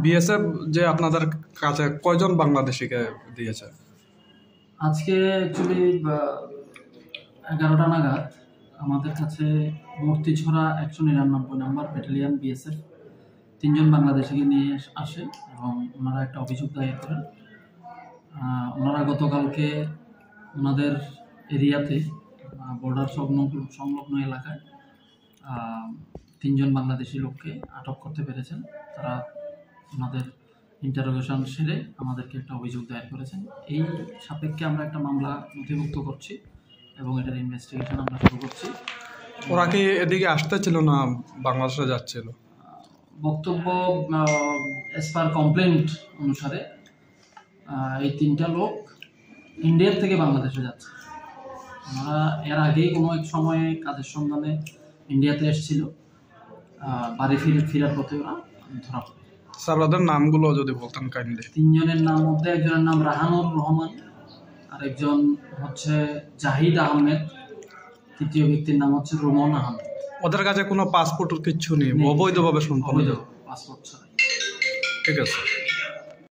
BSF যে আপনাদের কাছে কয়জন বাংলাদেশিকে দিয়েছে? আজকে অ্যাকচুয়ালি 11টা নাগাদ আমাদের কাছে মূর্তিছড়া 199 নম্বর ব্যাটালিয়ন বিএসএফ 3 জন বাংলাদেশিকে নিয়ে আসে এবং ওনারা একটা অভিযোগ দায়ের করেন। ওনারা গতকালকে ওনাদের এরিয়াতে বর্ডার সংলগ্ন এলাকায় 3 জন বাংলাদেশি লোককে আটক করতে পেরেছেন। তারা ওনাদের ইন্টারোগেশন সেরে আমাদেরকে একটা অভিযোগ দায়ের করেছেন। এই সাপেক্ষে আমরা একটা মামলা নথিভুক্ত করছি এবং এটার ইনভেস্টিগেশন আমরা শুরু করছি। ওরা কি এদিকে আসতে ছিল না বাংলাদেশে যাচ্ছিল? বক্তব্য অ্যাজ পার কমপ্লেন্ট অনুসারে এই 3টা লোক ইন্ডিয়ার থেকে বাংলাদেশে যাচ্ছে। ওনারা এর আগেই কোনো এক সময়ে কাজের সন্ধানে ইন্ডিয়াতে এসেছিল, বাড়ি ফেরার পথে ওরা ধরা পড়ে। স্যার ওদের নামগুলো যদি বলতেন কাইন্ডলি। 3 জনের নাম মধ্যে একজনের নাম রাহানুর রহমান, আর একজন হচ্ছে জাহিদ আহমেদ, তৃতীয় ব্যক্তির নাম হচ্ছে রোমন আহমেদ। ওদের কাছে কোনো পাসপোর্ট কিচ্ছু নেই, অবৈধভাবে সম্পন্ন, পাসপোর্ট ছাড়া। ঠিক আছে।